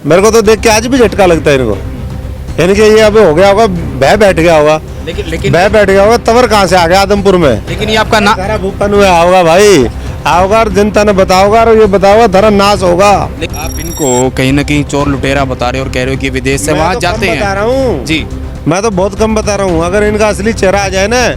मेरे को तो देख के आज भी झटका लगता है इनको, यानी कि ये अब हो गया होगा, बह बैठ गया होगा, लेकिन बह बैठ गया होगा, तवर कहाँ से आ गया आदमपुर में। लेकिन ये आपका नाम, सारा भूपन हुआ होगा भाई, आओगा और जनता ने बताओगा और ये बताओगा धर्म नाश होगा। आप इनको कहीं ना कहीं चोर लुटेरा बता रहे हो और कह रहे हो कि विदेश से मैं वहाँ तो जाते कम बता रहा हैं हूँ जी। मैं तो बहुत कम बता रहा हूँ, अगर इनका असली चेहरा आ जाए ना,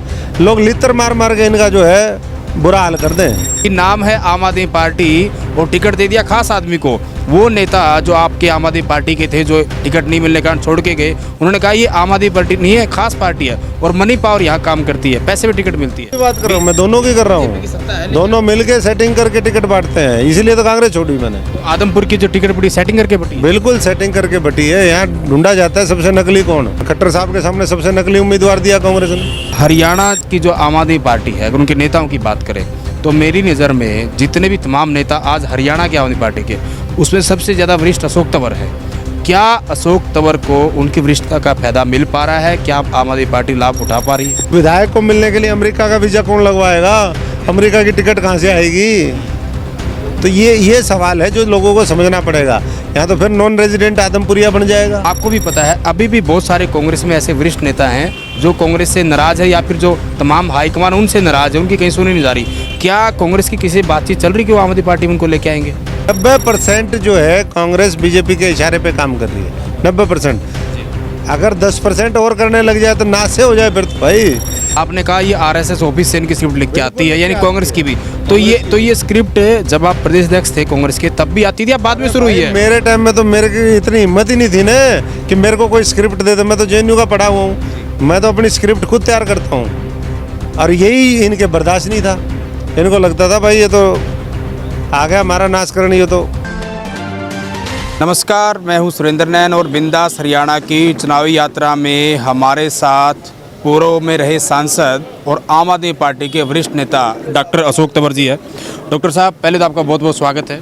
लोग लित्र मार मार के इनका जो है बुरा हाल कर दें। कि नाम है आम आदमी पार्टी और टिकट दे दिया खास आदमी को। वो नेता जो आपके आम आदमी पार्टी के थे, जो टिकट नहीं मिलने के कारण छोड़ के गए, उन्होंने कहा ये आम आदमी पार्टी नहीं है, खास पार्टी है और मनी पावर यहाँ काम करती है, पैसे में टिकट मिलती है। बात कर रहा हूँ मैं, दोनों की कर रहा हूँ, दोनों मिलके सेटिंग करके टिकट बांटते हैं, इसीलिए तो कांग्रेस छोड़ी मैंने। तो आदमपुर की जो टिकट पड़ी सेटिंग करके पड़ी। बिल्कुल सेटिंग करके बटी है, यहाँ ढूंढा जाता है सबसे नकली कौन। खट्टर साहब के सामने सबसे नकली उम्मीदवार दिया कांग्रेस ने। हरियाणा की जो आम आदमी पार्टी है, अगर उनके नेताओं की बात करें तो मेरी नज़र में जितने भी तमाम नेता आज हरियाणा की आम आदमी पार्टी के, उसमें सबसे ज़्यादा वरिष्ठ अशोक तंवर है। क्या अशोक तंवर को उनकी वरिष्ठता का फायदा मिल पा रहा है? क्या आम आदमी पार्टी लाभ उठा पा रही है? विधायक को मिलने के लिए अमेरिका का वीजा कौन लगवाएगा? अमेरिका की टिकट कहाँ से आएगी? तो ये सवाल है जो लोगों को समझना पड़ेगा। यहाँ तो फिर नॉन रेजिडेंट आदमपुरिया बन जाएगा। आपको भी पता है अभी भी बहुत सारे कांग्रेस में ऐसे वरिष्ठ नेता हैं जो कांग्रेस से नाराज है या फिर जो तमाम हाईकमान उनसे नाराज है, उनकी कहीं सुनी नहीं जा रही। क्या कांग्रेस की किसी बातचीत चल रही कि वो आम आदमी पार्टी में उनको लेके आएंगे? 90% जो है कांग्रेस बीजेपी के इशारे पे काम कर रही है, 90%। अगर 10% और करने लग जाए तो नाश से हो जाए फिर तो भाई। आपने कहा ये आरएसएस ऑफिस से इनकी स्क्रिप्ट लिख के आती है, यानी कांग्रेस की भी। तो ये स्क्रिप्ट जब आप प्रदेश अध्यक्ष थे कांग्रेस के तब भी आती थी या बाद में शुरू हुई है? मेरे टाइम में तो मेरे की इतनी हिम्मत ही नहीं थी ना कि मेरे को कोई स्क्रिप्ट दे दे। मैं तो जेएनयू का पढ़ा हुआ हूँ, मैं तो अपनी स्क्रिप्ट खुद तैयार करता हूँ। और यही इनके बर्दाश्त नहीं था, इनको लगता था भाई ये तो आ गया हमारा नाश करनी हो तो। नमस्कार, मैं हूं सुरेंद्र नैन और बिंदास हरियाणा की चुनावी यात्रा में हमारे साथ पूर्व में रहे सांसद और आम आदमी पार्टी के वरिष्ठ नेता डॉक्टर अशोक तंवर जी है। डॉक्टर साहब, पहले तो आपका बहुत बहुत स्वागत है।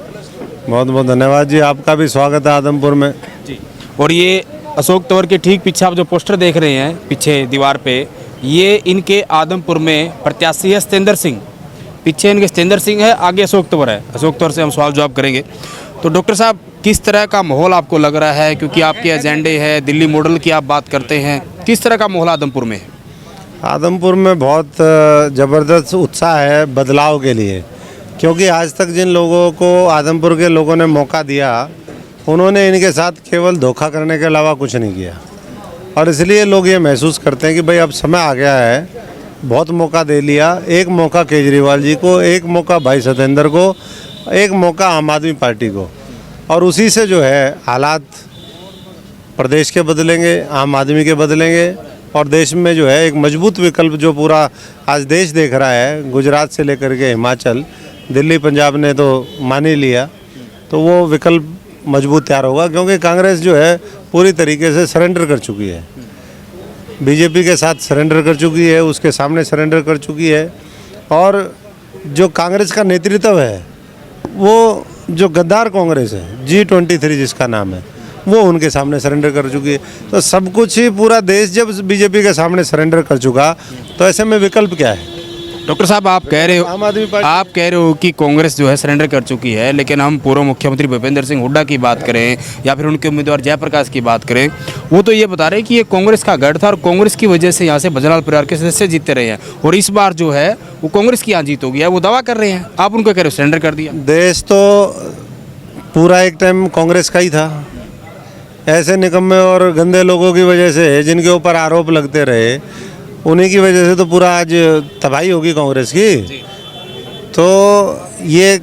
बहुत बहुत धन्यवाद जी, आपका भी स्वागत है आदमपुर में जी। और ये अशोक तंवर के ठीक पीछे आप जो पोस्टर देख रहे हैं पीछे दीवार पे, ये इनके आदमपुर में प्रत्याशी है सतेंद्र सिंह। पीछे इनके सतेंद्र सिंह है, आगे अशोक तंवर है। अशोक तंवर से हम सवाल जवाब करेंगे। तो डॉक्टर साहब, किस तरह का माहौल आपको लग रहा है, क्योंकि आपके एजेंडे है, दिल्ली मॉडल की आप बात करते हैं, किस तरह का माहौल आदमपुर में है? आदमपुर में बहुत ज़बरदस्त उत्साह है बदलाव के लिए, क्योंकि आज तक जिन लोगों को आदमपुर के लोगों ने मौका दिया, उन्होंने इनके साथ केवल धोखा करने के अलावा कुछ नहीं किया। और इसलिए लोग ये महसूस करते हैं कि भाई अब समय आ गया है, बहुत मौका दे लिया। एक मौका केजरीवाल जी को, एक मौका भाई सतेंद्र को, एक मौका आम आदमी पार्टी को, और उसी से जो है हालात प्रदेश के बदलेंगे, आम आदमी के बदलेंगे और देश में जो है एक मजबूत विकल्प जो पूरा आज देश देख रहा है, गुजरात से लेकर के हिमाचल, दिल्ली, पंजाब ने तो मान ही लिया, तो वो विकल्प मजबूत तैयार होगा। क्योंकि कांग्रेस जो है पूरी तरीके से सरेंडर कर चुकी है, बीजेपी के साथ सरेंडर कर चुकी है, उसके सामने सरेंडर कर चुकी है। और जो कांग्रेस का नेतृत्व है, वो जो गद्दार कांग्रेस है, G23 जिसका नाम है, वो उनके सामने सरेंडर कर चुकी है। तो सब कुछ ही पूरा देश जब बीजेपी के सामने सरेंडर कर चुका, तो ऐसे में विकल्प क्या है? डॉक्टर साहब, आप कह रहे हो, आम आदमी पार्टी, आप कह रहे हो कि कांग्रेस जो है सरेंडर कर चुकी है, लेकिन हम पूर्व मुख्यमंत्री भूपेंद्र सिंह हुड्डा की बात करें या फिर उनके उम्मीदवार जयप्रकाश की बात करें, वो तो ये बता रहे हैं कि ये कांग्रेस का गढ़ था और कांग्रेस की वजह से यहाँ से भजनलाल परिवार के सदस्य जीतते रहे हैं और इस बार जो है वो कांग्रेस की यहाँ जीत हो गया, वो दावा कर रहे हैं। आप उनको कह रहे हो सरेंडर कर दिया। देश तो पूरा एक टाइम कांग्रेस का ही था। ऐसे निकम्मे और गंदे लोगों की वजह से जिनके ऊपर आरोप लगते रहे, उन्हीं की वजह से तो पूरा आज तबाही होगी कांग्रेस की। तो ये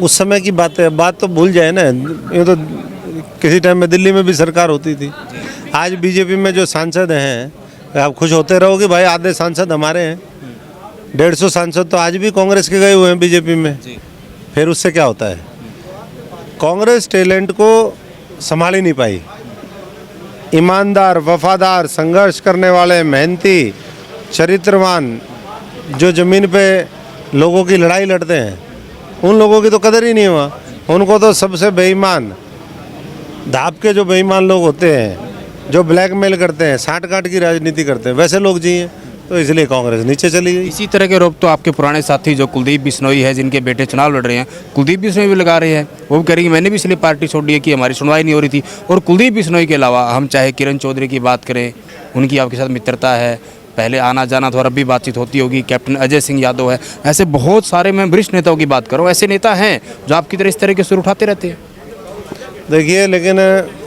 उस समय की बात है, बात तो भूल जाए ना। ये तो किसी टाइम में दिल्ली में भी सरकार होती थी। आज बीजेपी में जो सांसद हैं, आप खुश होते रहो कि भाई आधे सांसद हमारे हैं। 150 सांसद तो आज भी कांग्रेस के गए हुए हैं बीजेपी में। फिर उससे क्या होता है? कांग्रेस टैलेंट को संभाल ही नहीं पाई। ईमानदार, वफादार, संघर्ष करने वाले, मेहनती, चरित्रवान, जो ज़मीन पे लोगों की लड़ाई लड़ते हैं, उन लोगों की तो कदर ही नहीं हुआ। उनको तो सबसे बेईमान, धाप के जो बेईमान लोग होते हैं, जो ब्लैकमेल करते हैं, साठ गांठ की राजनीति करते हैं, वैसे लोग जिए। तो इसलिए कांग्रेस नीचे चली गई। इसी तरह के रोप तो आपके पुराने साथी जो कुलदीप बिश्नोई है, जिनके बेटे चुनाव लड़ रहे हैं, कुलदीप बिश्नोई भी लगा रहे हैं। वो भी कह रही है मैंने भी इसलिए पार्टी छोड़ दी है कि हमारी सुनवाई नहीं हो रही थी। और कुलदीप बिश्नोई के अलावा हम चाहे किरण चौधरी की बात करें, उनकी आपके साथ मित्रता है, पहले आना जाना तो अब भी बातचीत होती होगी। कैप्टन अजय सिंह यादव है, ऐसे बहुत सारे, मैं वरिष्ठ नेताओं की बात करूँ, ऐसे नेता हैं जो आपकी तरह इस तरह के सुर उठाते रहते हैं। देखिए, लेकिन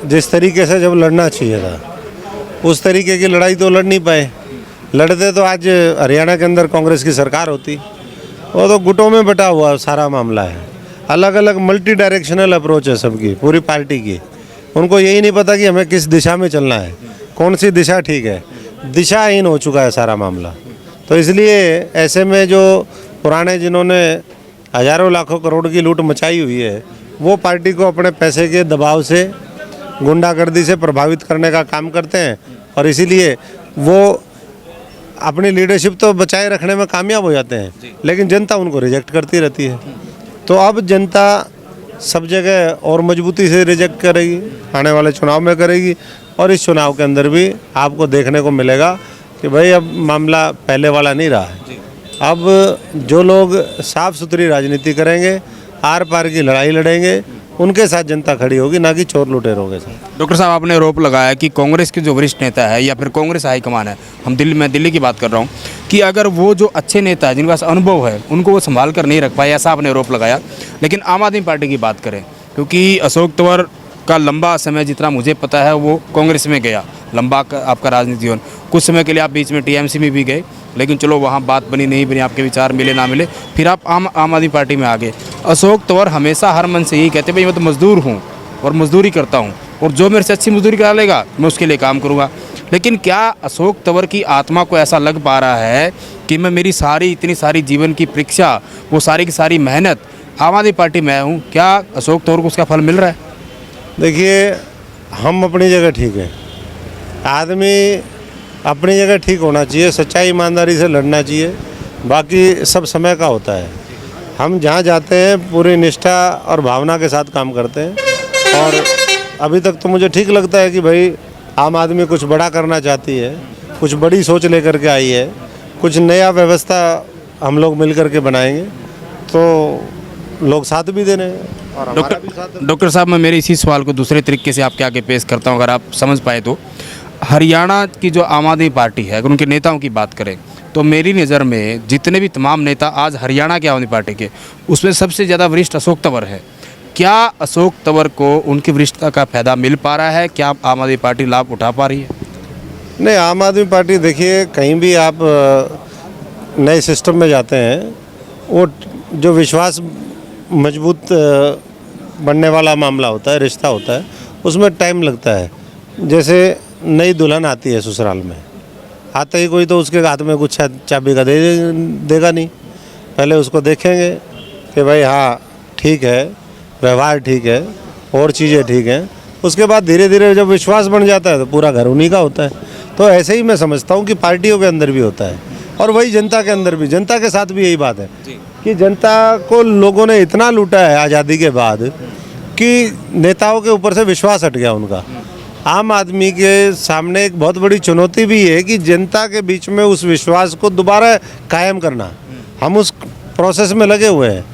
जिस तरीके से जब लड़ना चाहिए था उस तरीके की लड़ाई तो लड़ नहीं पाए। लड़ते तो आज हरियाणा के अंदर कांग्रेस की सरकार होती। वो तो गुटों में बटा हुआ सारा मामला है, अलग अलग मल्टी डायरेक्शनल अप्रोच है सबकी, पूरी पार्टी की। उनको यही नहीं पता कि हमें किस दिशा में चलना है, कौन सी दिशा ठीक है। दिशाहीन हो चुका है सारा मामला। तो इसलिए ऐसे में जो पुराने जिन्होंने हजारों लाखों करोड़ की लूट मचाई हुई है, वो पार्टी को अपने पैसे के दबाव से, गुंडागर्दी से प्रभावित करने का काम करते हैं। और इसीलिए वो अपनी लीडरशिप तो बचाए रखने में कामयाब हो जाते हैं, लेकिन जनता उनको रिजेक्ट करती रहती है। तो अब जनता सब जगह और मजबूती से रिजेक्ट करेगी, आने वाले चुनाव में करेगी। और इस चुनाव के अंदर भी आपको देखने को मिलेगा कि भाई अब मामला पहले वाला नहीं रहा है। अब जो लोग साफ सुथरी राजनीति करेंगे, आर पार की लड़ाई लड़ेंगे, उनके साथ जनता खड़ी होगी, ना कि चोर लुटेरों के साथ। डॉक्टर साहब, आपने आरोप लगाया कि कांग्रेस के जो वरिष्ठ नेता है या फिर कांग्रेस हाईकमान है, मैं दिल्ली की बात कर रहा हूँ, कि अगर वो जो अच्छे नेता है जिनके पास अनुभव है उनको वो संभाल कर नहीं रख पाए, ऐसा आपने आरोप लगाया। लेकिन आम आदमी पार्टी की बात करें, क्योंकि अशोक तंवर का लंबा समय जितना मुझे पता है वो कांग्रेस में गया, लंबा आपका राजनीति जीवन, कुछ समय के लिए आप बीच में टीएमसी में भी गए, लेकिन चलो वहाँ बात बनी नहीं बनी, आपके विचार मिले ना मिले, फिर आप आम आदमी पार्टी में आ गए। अशोक तंवर हमेशा हर मन से यही कहते भाई मैं तो मजदूर हूँ और मजदूरी करता हूँ, और जो मेरे से अच्छी मजदूरी करा लेगा मैं उसके लिए काम करूँगा। लेकिन क्या अशोक तंवर की आत्मा को ऐसा लग पा रहा है कि मैं मेरी इतनी सारी जीवन की परीक्षा, वो सारी की सारी मेहनत आम आदमी पार्टी में हूँ, क्या अशोक तंवर को उसका फल मिल रहा है? देखिए, हम अपनी जगह ठीक है, आदमी अपनी जगह ठीक होना चाहिए, सच्चाई ईमानदारी से लड़ना चाहिए, बाकी सब समय का होता है। हम जहाँ जाते हैं पूरी निष्ठा और भावना के साथ काम करते हैं। और अभी तक तो मुझे ठीक लगता है कि भाई आम आदमी कुछ बड़ा करना चाहती है, कुछ बड़ी सोच लेकर के आई है, कुछ नया व्यवस्था हम लोग मिल कर के बनाएंगे, तो लोग साथ भी दे रहे हैं और हमारा भी साथ। डॉक्टर साहब, मैं मेरे इसी सवाल को दूसरे तरीके से आपके आगे पेश करता हूँ, अगर आप समझ पाए तो। हरियाणा की जो आम आदमी पार्टी है, अगर उनके नेताओं की बात करें तो मेरी नज़र में जितने भी तमाम नेता आज हरियाणा के आम आदमी पार्टी के, उसमें सबसे ज़्यादा वरिष्ठ अशोक तंवर है। क्या अशोक तंवर को उनकी वरिष्ठता का फायदा मिल पा रहा है? क्या आम आदमी पार्टी लाभ उठा पा रही है? नहीं, आम आदमी पार्टी देखिए, कहीं भी आप नए सिस्टम में जाते हैं, वो जो विश्वास मजबूत बनने वाला मामला होता है, रिश्ता होता है, उसमें टाइम लगता है। जैसे नई दुल्हन आती है ससुराल में, आते ही कोई तो उसके हाथ में कुछ चाबी का देगा नहीं। पहले उसको देखेंगे कि भाई हाँ ठीक है, व्यवहार ठीक है और चीज़ें ठीक हैं। उसके बाद धीरे धीरे जब विश्वास बन जाता है तो पूरा घर उन्हीं का होता है। तो ऐसे ही मैं समझता हूँ कि पार्टियों के अंदर भी होता है, और वही जनता के अंदर भी, जनता के साथ भी यही बात है कि जनता को लोगों ने इतना लूटा है आज़ादी के बाद कि नेताओं के ऊपर से विश्वास हट गया उनका। आम आदमी के सामने एक बहुत बड़ी चुनौती भी है कि जनता के बीच में उस विश्वास को दोबारा कायम करना। हम उस प्रोसेस में लगे हुए हैं,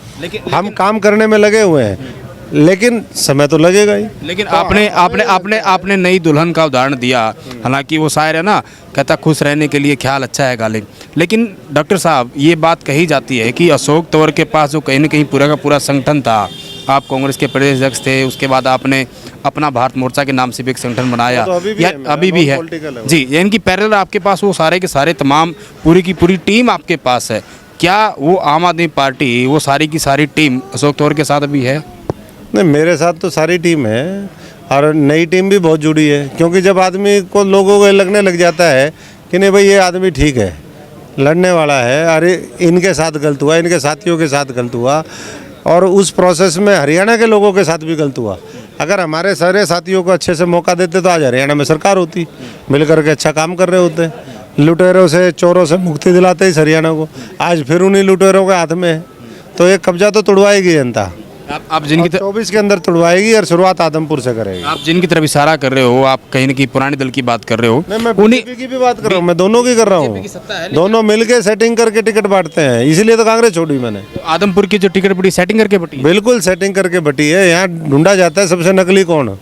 हम काम करने में लगे हुए हैं, लेकिन समय तो लगेगा ही। लेकिन आपने नई दुल्हन का उदाहरण दिया, हालांकि वो शायर है ना, कहता खुश रहने के लिए ख्याल अच्छा है गालिब। लेकिन डॉक्टर साहब, ये बात कही जाती है कि अशोक तंवर के पास जो कहीं ना कहीं पूरा का पूरा संगठन था, आप कांग्रेस के प्रदेश अध्यक्ष थे, उसके बाद आपने अपना भारत मोर्चा के नाम से भी एक संगठन बनाया, तो अभी भी है जी, यानी कि पैरेलल आपके पास वो सारे के सारे तमाम पूरी की पूरी टीम आपके पास है। क्या वो आम आदमी पार्टी, वो सारी की सारी टीम अशोक तंवर के साथ अभी है? नहीं, मेरे साथ तो सारी टीम है और नई टीम भी बहुत जुड़ी है, क्योंकि जब आदमी को, लोगों को लगने लग जाता है कि नहीं भाई ये आदमी ठीक है, लड़ने वाला है, अरे इनके साथ गलत हुआ, इनके साथियों के साथ गलत हुआ, और उस प्रोसेस में हरियाणा के लोगों के साथ भी गलत हुआ। अगर हमारे सारे साथियों को अच्छे से मौका देते तो आज हरियाणा में सरकार होती, मिल करके अच्छा काम कर रहे होते। लुटेरों से, चोरों से मुक्ति दिलाते इस हरियाणा को, आज फिर उन्हीं लुटेरों के हाथ में है। तो एक कब्जा तो तोड़वाएगी जनता, आप जिनकी 24 के अंदर तुड़वाएगी और शुरुआत आदमपुर से करेगी। आप जिनकी तरफ इशारा कर रहे हो, आप कहीं न कहीं पुराने दल की बात कर रहे हो। नहीं, मैं बीजेपी की भी बात कर रहा हूँ, मैं दोनों की कर रहा हूँ। दोनों मिलके सेटिंग करके टिकट बांटते हैं, इसीलिए तो कांग्रेस छोड़ी मैंने। तो आदमपुर की जो टिकट बटी सेटिंग करके बटी है? बिल्कुल सेटिंग करके बटी है। यहाँ ढूंढा जाता है सबसे नकली कौन,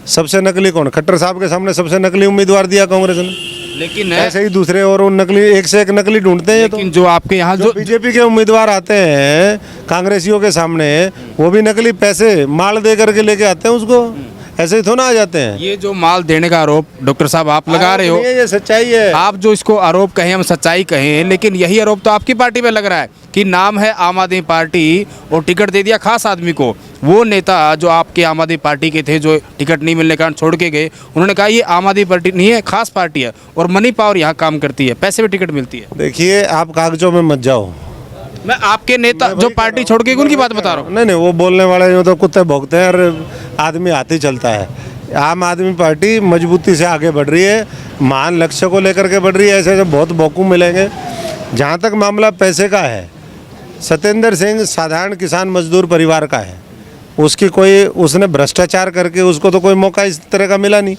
सबसे नकली कौन। खट्टर साहब के सामने सबसे नकली उम्मीदवार दिया कांग्रेस ने, लेकिन ऐसे ही दूसरे और उन नकली एक से एक नकली ढूंढते हैं। ये तो लेकिन जो आपके यहाँ जो बीजेपी के उम्मीदवार आते हैं कांग्रेसियों के सामने, वो भी नकली पैसे माल दे करके लेके आते हैं उसको, ऐसे ही थोड़ा आ जाते हैं। ये जो माल देने का आरोप डॉक्टर साहब आप लगा रहे हो, ये सच्चाई है। आप जो इसको आरोप कहें, हम सच्चाई कहें, लेकिन यही आरोप तो आपकी पार्टी पे लग रहा है कि नाम है आम आदमी पार्टी और टिकट दे दिया खास आदमी को। वो नेता जो आपके आम आदमी पार्टी के थे, जो टिकट नहीं मिलने के कारण छोड़ के गए, उन्होंने कहा ये आम आदमी पार्टी नहीं है, खास पार्टी है और मनी पावर यहाँ काम करती है, पैसे पे टिकट मिलती है। देखिए, आप कागजों में मत जाओ। मैं आपके नेता जो पार्टी छोड़ के उनकी बात बता रहा हूँ। नहीं, वो बोलने वाले जो तो कुत्ते भौंकते हैं और आदमी हाथी चलता है। आम आदमी पार्टी मजबूती से आगे बढ़ रही है, महान लक्ष्य को लेकर के बढ़ रही है। ऐसे बहुत बेवकूफ़ मिलेंगे। जहाँ तक मामला पैसे का है, सत्येंद्र सिंह साधारण किसान मजदूर परिवार का है। उसने भ्रष्टाचार करके उसको तो कोई मौका इस तरह का मिला नहीं।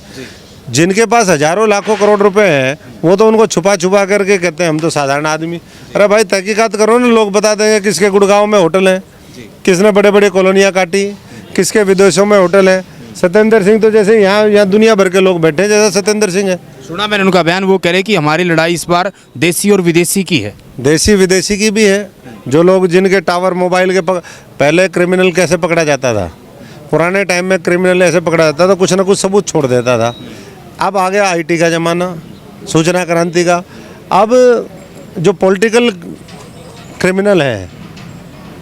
जिनके पास हजारों लाखों करोड़ रुपए हैं, वो तो उनको छुपा छुपा करके कहते हैं हम तो साधारण आदमी। अरे भाई, तहकीकात करो ना, लोग बता देंगे किसके गुड़गांव में होटल है, किसने बड़े बड़े कॉलोनियाँ काटी, किसके विदेशों में होटल है। सत्येंद्र सिंह तो जैसे यहाँ दुनिया भर के लोग बैठे हैं, जैसा सत्येंद्र सिंह है। सुना मैंने उनका बयान, वो कह रहे कि हमारी लड़ाई इस बार देसी और विदेशी की है। देसी विदेशी की भी है। जो लोग जिनके टावर मोबाइल के पहले क्रिमिनल कैसे पकड़ा जाता था, पुराने टाइम में क्रिमिनल ऐसे पकड़ा जाता था, कुछ ना कुछ सबूत छोड़ देता था। अब आ गया IT का ज़माना, सूचना क्रांति का। अब जो पॉलिटिकल क्रिमिनल है,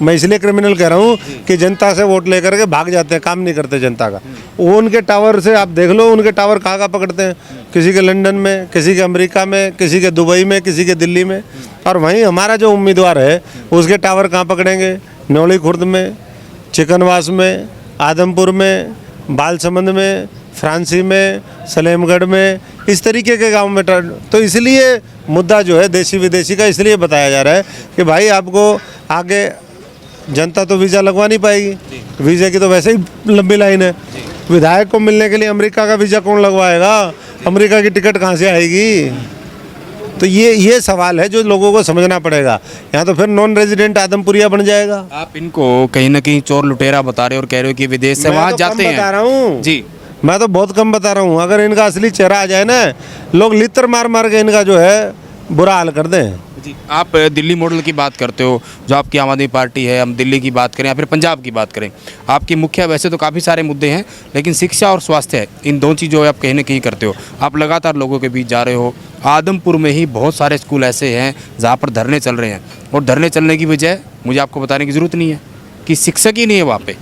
मैं इसलिए क्रिमिनल कह रहा हूँ कि जनता से वोट लेकर के भाग जाते हैं, काम नहीं करते जनता का। वो उनके टावर से आप देख लो, उनके टावर कहाँ पकड़ते हैं, किसी के लंदन में, किसी के अमेरिका में, किसी के दुबई में, किसी के दिल्ली में। और वहीं हमारा जो उम्मीदवार है उसके टावर कहाँ पकड़ेंगे, नौली खुर्द में, चिकनवास में, आदमपुर में, बालसमंद में, फ्रांसी में, सलेमगढ़ में, इस तरीके के गांव में। तो इसलिए मुद्दा जो है देसी विदेशी का इसलिए बताया जा रहा है कि भाई आपको आगे जनता तो वीज़ा लगवा नहीं पाएगी, वीज़े की तो वैसे ही लंबी लाइन है। विधायक को मिलने के लिए अमेरिका का वीज़ा कौन लगवाएगा, अमेरिका की टिकट कहाँ से आएगी। तो ये सवाल है जो लोगों को समझना पड़ेगा। यहाँ तो फिर नॉन रेजिडेंट आदमपुरिया बन जाएगा। आप इनको कहीं ना कहीं चोर लुटेरा बता रहे हो और कह रहे हो कि विदेश से वहाँ जाते हैं। बता रहा हूँ जी, मैं तो बहुत कम बता रहा हूँ। अगर इनका असली चेहरा आ जाए ना, लोग लित्र मार मार के इनका जो है बुरा हाल कर दें। जी, आप दिल्ली मॉडल की बात करते हो, जो आपकी आम आदमी पार्टी है, हम दिल्ली की बात करें या फिर पंजाब की बात करें, आपकी मुख्य वैसे तो काफ़ी सारे मुद्दे हैं, लेकिन शिक्षा और स्वास्थ्य है, इन दोनों चीज़ों आप कहीं ना कहीं करते हो। आप लगातार लोगों के बीच जा रहे हो। आदमपुर में ही बहुत सारे स्कूल ऐसे हैं जहाँ पर धरने चल रहे हैं, और धरने चलने की वजह मुझे आपको बताने की ज़रूरत नहीं है कि शिक्षक ही नहीं है वहाँ पे,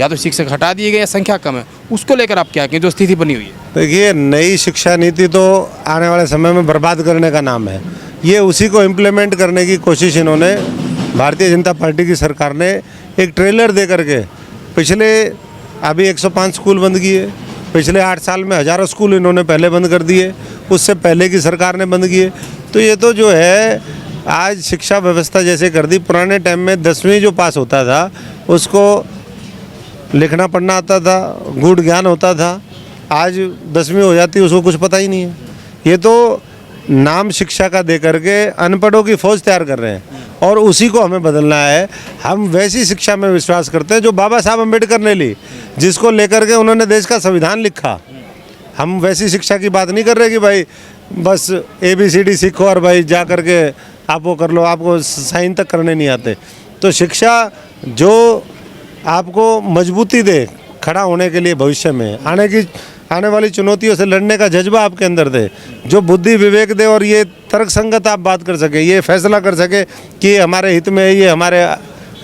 या तो शिक्षक हटा दिए गए या संख्या कम है। उसको लेकर आप क्या कहें, जो स्थिति बनी हुई है? देखिए, नई शिक्षा नीति तो आने वाले समय में बर्बाद करने का नाम है। ये उसी को इम्प्लीमेंट करने की कोशिश इन्होंने, भारतीय जनता पार्टी की सरकार ने एक ट्रेलर दे करके पिछले अभी 105 स्कूल बंद किए, पिछले 8 साल में हज़ारों स्कूल इन्होंने पहले बंद कर दिए, उससे पहले की सरकार ने बंद किए। तो ये तो जो है आज शिक्षा व्यवस्था जैसे कर दी। पुराने टाइम में 10वीं जो पास होता था उसको लिखना पढ़ना आता था, गूढ़ ज्ञान होता था। आज 10वीं हो जाती उसको कुछ पता ही नहीं है। ये तो नाम शिक्षा का दे करके अनपढ़ों की फौज तैयार कर रहे हैं, और उसी को हमें बदलना है। हम वैसी शिक्षा में विश्वास करते हैं जो बाबा साहब अम्बेडकर ने ली, जिसको लेकर के उन्होंने देश का संविधान लिखा। हम वैसी शिक्षा की बात नहीं कर रहे कि भाई बस ABCD सीखो और भाई जा करके आप वो कर लो, आपको साइन तक करने नहीं आते। तो शिक्षा जो आपको मजबूती दे खड़ा होने के लिए, भविष्य में आने वाली चुनौतियों से लड़ने का जज्बा आपके अंदर दे, जो बुद्धि विवेक दे, और ये तर्क संगत आप बात कर सके, ये फैसला कर सके कि ये हमारे हित में है, ये हमारे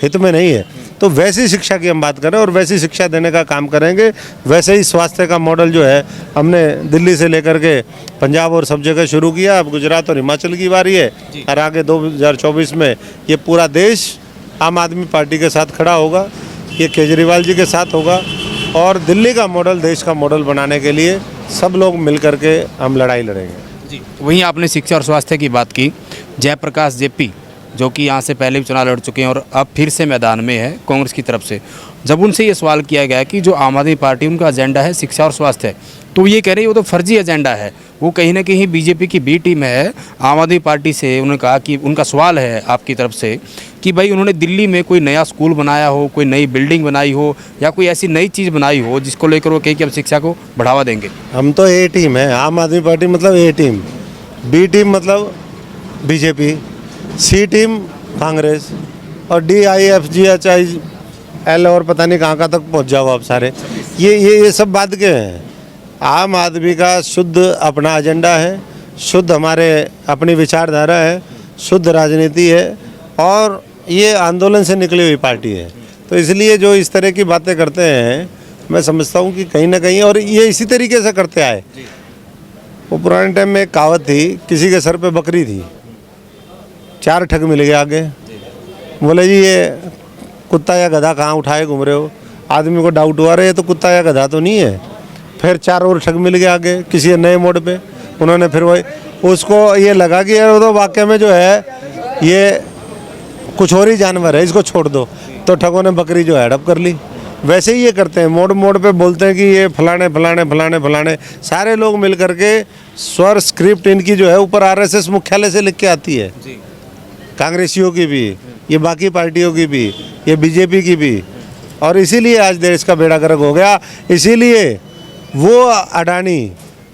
हित में नहीं है। तो वैसी शिक्षा की हम बात करें और वैसी शिक्षा देने का काम करेंगे। वैसे ही स्वास्थ्य का मॉडल जो है हमने दिल्ली से लेकर के पंजाब और सब जगह शुरू किया। अब गुजरात और हिमाचल की बारी है, और आगे 2024 में ये पूरा देश आम आदमी पार्टी के साथ खड़ा होगा, ये केजरीवाल जी के साथ होगा। और दिल्ली का मॉडल देश का मॉडल बनाने के लिए सब लोग मिल करके हम लड़ाई लड़ेंगे। जी, वहीं आपने शिक्षा और स्वास्थ्य की बात की। जयप्रकाश JP जो कि यहाँ से पहले भी चुनाव लड़ चुके हैं और अब फिर से मैदान में है कांग्रेस की तरफ से। जब उनसे ये सवाल किया गया कि जो आम आदमी पार्टी उनका एजेंडा है शिक्षा और स्वास्थ्य, तो ये कह रही है वो तो फर्जी एजेंडा है, वो कहीं ना कहीं बीजेपी की बी टीम है। आम आदमी पार्टी से उन्होंने कहा कि उनका सवाल है आपकी तरफ से कि भाई उन्होंने दिल्ली में कोई नया स्कूल बनाया हो, कोई नई बिल्डिंग बनाई हो या कोई ऐसी नई चीज़ बनाई हो जिसको लेकर वो कहे कि हम शिक्षा को बढ़ावा देंगे। हम तो ए टीम है, आम आदमी पार्टी मतलब ए टीम, बी टीम मतलब बीजेपी, सी टीम कांग्रेस और DIFGHIL और पता नहीं कहाँ तक पहुँच जाओ आप सारे। ये सब बात के हैं। आम आदमी का शुद्ध अपना एजेंडा है, शुद्ध हमारे अपनी विचारधारा है, शुद्ध राजनीति है और ये आंदोलन से निकली हुई पार्टी है। तो इसलिए जो इस तरह की बातें करते हैं मैं समझता हूँ कि कहीं ना कहीं, और ये इसी तरीके से करते आए। वो पुराने टाइम में एक कहावत थी, किसी के सर पे बकरी थी, 4 ठग मिल गए आगे, बोले जी ये कुत्ता या गधा कहाँ उठाए घूम रहे हो। आदमी को डाउट हुआ, रहे ये तो कुत्ता या गधा तो नहीं है। फिर 4 और ठग मिल गए आगे किसी नए मोड़ पे, उन्होंने फिर वही उसको ये लगा कि यार वो तो वाकई में जो है ये कुछ और ही जानवर है, इसको छोड़ दो। तो ठगों ने बकरी जो है हड़प कर ली। वैसे ही ये करते हैं, मोड़ मोड़ पे बोलते हैं कि ये फलाने फलाने फलाने फलाने, सारे लोग मिल करके स्वर स्क्रिप्ट इनकी जो है ऊपर RSS मुख्यालय से लिख के आती है, कांग्रेसियों की भी, ये बाकी पार्टियों की भी, ये बीजेपी की भी। और इसीलिए आज देश का बेड़ा गर्क हो गया। इसीलिए वो अडानी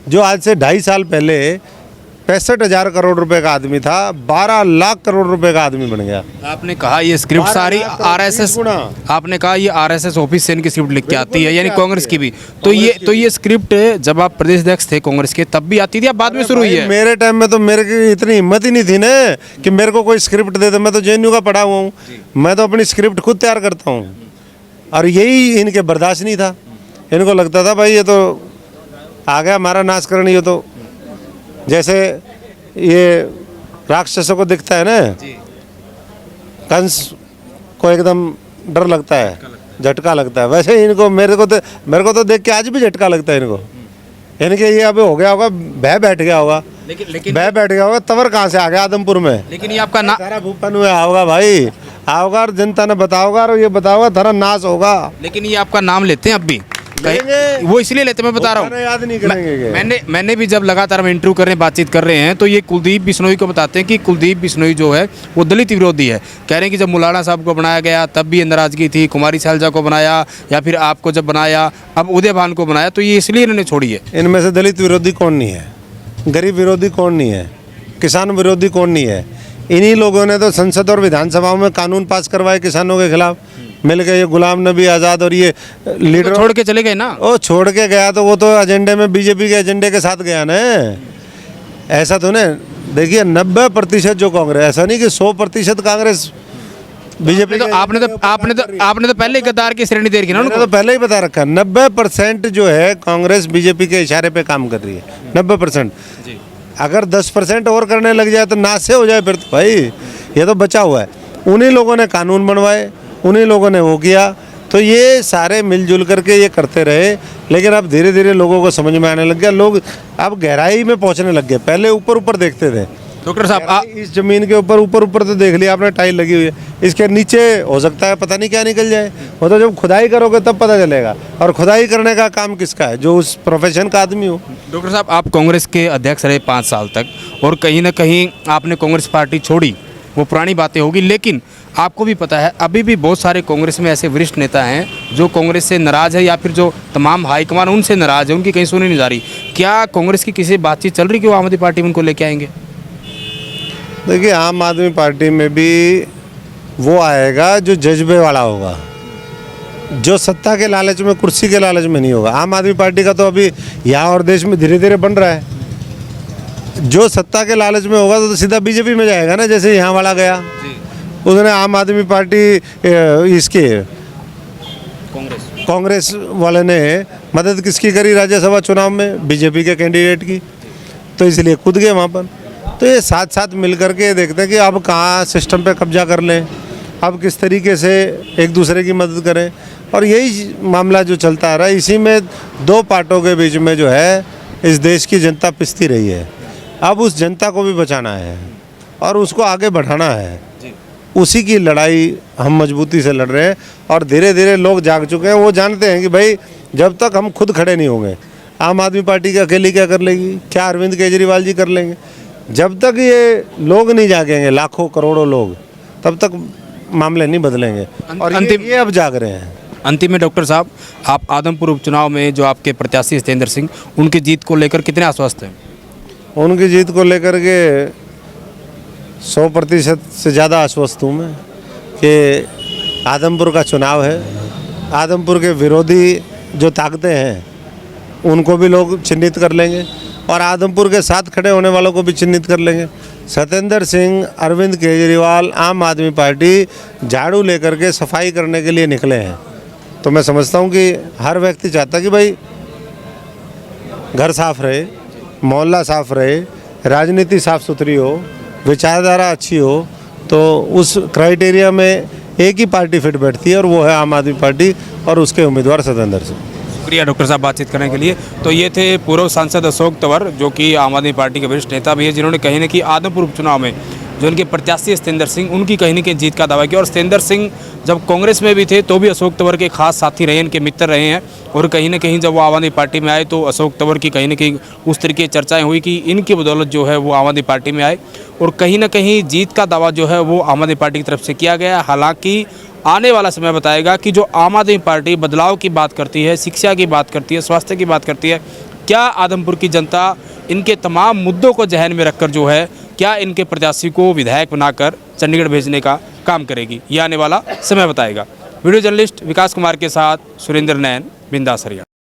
जो आज से 2.5 साल पहले 65,000 करोड़ रुपए का आदमी था, 12 लाख करोड़ रुपए का आदमी बन गया। आपने कहा ये स्क्रिप्ट सारी RSS, आपने कहा ये RSS ऑफिस से इनकी स्क्रिप्ट लिख के आती है, यानी कांग्रेस की भी। तो ये स्क्रिप्ट जब आप प्रदेश अध्यक्ष थे कांग्रेस के तब भी आती थी या बाद में शुरू हुई है? मेरे टाइम में तो मेरे की इतनी हिम्मत ही नहीं थी ना कि मेरे को कोई स्क्रिप्ट दे दे। मैं तो JNU का पढ़ा हुआ हूँ, मैं तो अपनी स्क्रिप्ट खुद तैयार करता हूँ। और यही इनके बर्दाश्त नहीं था। इनको लगता था भाई ये तो आ गया हमारा नाश करने। ये तो जैसे ये राक्षसों को दिखता है ना, कंस को एकदम डर लगता है, झटका लगता है, वैसे इनको मेरे को तो देख के आज भी झटका लगता है इनको। इनके ये अभी हो गया होगा, भय बैठ गया होगा, भय बैठ गया होगा। तवर कहाँ से आ गया आदमपुर में? लेकिन ये आपका नाम सारा भूपन हुआ होगा भाई, आओगा और जनता ने बताओगा और ये बताओगा थारा नाश होगा। लेकिन ये आपका नाम लेते हैं अब भी, वो इसलिए लेते, मैं बता रहा हूँ, याद नहीं करेंगे। मैंने भी जब लगातार हम इंटरव्यू कर रहे हैं, बातचीत कर रहे हैं, तो ये कुलदीप बिश्नोई को बताते हैं कि कुलदीप बिश्नोई जो है वो दलित विरोधी है। कह रहे हैं कि जब मुलाना साहब को बनाया गया तब भी नाराजगी थी, कुमारी शैलजा को बनाया या फिर आपको जब बनाया, अब उदय भान को बनाया, तो ये इसलिए इन्होंने छोड़ी है। इनमें से दलित विरोधी कौन नहीं है, गरीब विरोधी कौन नहीं है, किसान विरोधी कौन नहीं है? इन्हीं लोगों ने तो संसद और विधानसभाओं में कानून पास करवाए किसानों के खिलाफ मिल गए। ये गुलाम नबी आज़ाद और ये लीडर तो छोड़ के चले गए ना। ओ छोड़ के गया तो वो तो एजेंडे में बीजेपी के एजेंडे के साथ गया ना। ऐसा तो ना, देखिए 90% जो कांग्रेस, ऐसा नहीं कि 100% कांग्रेस बीजेपी। तो आपने तो पहले ही गद्दार की श्रेणी दे रखी ना उनको। तो पहले ही बता रखा है 90% जो है कांग्रेस बीजेपी के इशारे पे काम कर रही है, 90%। अगर 10% और करने लग जाए तो नाश से हो जाए फिर तो भाई ये तो बचा हुआ है। उन्हीं लोगों ने कानून बनवाए, उन्हीं लोगों ने वो किया, तो ये सारे मिलजुल करके ये करते रहे। लेकिन अब धीरे धीरे लोगों को समझ में आने लग गया, लोग अब गहराई में पहुंचने लग गए। पहले ऊपर ऊपर देखते थे। डॉक्टर साहब, इस जमीन के ऊपर तो देख लिया आपने, टाइल लगी हुई है, इसके नीचे हो सकता है पता नहीं क्या निकल जाए। वो तो जब खुदाई करोगे तब पता चलेगा। और खुदाई करने का काम किसका है? जो उस प्रोफेशन का आदमी हो। डॉक्टर साहब, आप कांग्रेस के अध्यक्ष रहे 5 साल तक और कहीं ना कहीं आपने कांग्रेस पार्टी छोड़ी, वो पुरानी बातें होगी, लेकिन आपको भी पता है अभी भी बहुत सारे कांग्रेस में ऐसे वरिष्ठ नेता हैं जो कांग्रेस से नाराज़ है या फिर जो तमाम हाईकमान उनसे नाराज़ है, उनकी कहीं सुनी नहीं जा रही। क्या कांग्रेस की किसी बातचीत चल रही कि वो आम आदमी पार्टी में उनको लेके आएंगे? देखिए आम आदमी पार्टी में भी वो आएगा जो जज्बे वाला होगा, जो सत्ता के लालच में, कुर्सी के लालच में नहीं होगा। आम आदमी पार्टी का तो अभी यहाँ और देश में धीरे धीरे बन रहा है। जो सत्ता के लालच में होगा तो सीधा बीजेपी में जाएगा ना, जैसे यहाँ वाला गया। उसने आम आदमी पार्टी इसके कांग्रेस वाले ने मदद किसकी करी राज्यसभा चुनाव में? बीजेपी के कैंडिडेट की, तो इसलिए कूद गए वहाँ पर। तो ये साथ साथ मिल करके देखते हैं कि अब कहाँ सिस्टम पे कब्जा कर लें, अब किस तरीके से एक दूसरे की मदद करें। और यही मामला जो चलता आ रहा है, इसी में 2 पार्टों के बीच में जो है इस देश की जनता पिसती रही है। अब उस जनता को भी बचाना है और उसको आगे बढ़ाना है। उसी की लड़ाई हम मजबूती से लड़ रहे हैं और धीरे धीरे लोग जाग चुके हैं। वो जानते हैं कि भाई जब तक हम खुद खड़े नहीं होंगे, आम आदमी पार्टी की अकेली क्या कर लेगी, क्या अरविंद केजरीवाल जी कर लेंगे, जब तक ये लोग नहीं जागेंगे, लाखों करोड़ों लोग, तब तक मामले नहीं बदलेंगे। और ये अब जाग रहे हैं। अंतिम में डॉक्टर साहब, आप आदमपुर उपचुनाव में जो आपके प्रत्याशी सत्येंद्र सिंह, उनकी जीत को लेकर कितने आश्वस्त हैं? उनकी जीत को लेकर के 100% से ज़्यादा आश्वस्त हूँ मैं कि आदमपुर का चुनाव है, आदमपुर के विरोधी जो ताकतें हैं उनको भी लोग चिन्हित कर लेंगे और आदमपुर के साथ खड़े होने वालों को भी चिन्हित कर लेंगे। सत्येंद्र सिंह, अरविंद केजरीवाल, आम आदमी पार्टी झाड़ू लेकर के सफाई करने के लिए निकले हैं। तो मैं समझता हूँ कि हर व्यक्ति चाहता है कि भाई घर साफ रहे, मोहल्ला साफ रहे, राजनीति साफ सुथरी हो, विचारधारा अच्छी हो, तो उस क्राइटेरिया में एक ही पार्टी फिट बैठती है और वो है आम आदमी पार्टी और उसके उम्मीदवार सत्येंद्र सिंह। शुक्रिया डॉक्टर साहब बातचीत करने के लिए। तो ये थे पूर्व सांसद अशोक तंवर, जो कि आम आदमी पार्टी के वरिष्ठ नेता भी है, जिन्होंने कहीं न कहीं आदमपुर उपचुनाव में जो उनके प्रत्याशी सत्येंद्र सिंह, उनकी कहीं न कहीं जीत का दावा किया। और सत्येंद्र सिंह जब कांग्रेस में भी थे तो भी अशोक तंवर के खास साथी रहे, इनके मित्र रहे हैं। और कहीं न कहीं जब वो आम आदमी पार्टी में आए तो अशोक तंवर की कहीं न कहीं उस तरीके की चर्चाएँ हुई कि इनकी बदौलत जो है वो आम आदमी पार्टी में आए। और कहीं न कहीं जीत का दावा जो है वो आम आदमी पार्टी की तरफ से किया गया। हालाँकि आने वाला समय बताएगा कि जो आम आदमी पार्टी बदलाव की बात करती है, शिक्षा की बात करती है, स्वास्थ्य की बात करती है, क्या आदमपुर की जनता इनके तमाम मुद्दों को जहन में रखकर जो है क्या इनके प्रत्याशी को विधायक बनाकर चंडीगढ़ भेजने का काम करेगी, ये आने वाला समय बताएगा। वीडियो जर्नलिस्ट विकास कुमार के साथ सुरेंद्र नैन, बिंदास हरियाणा।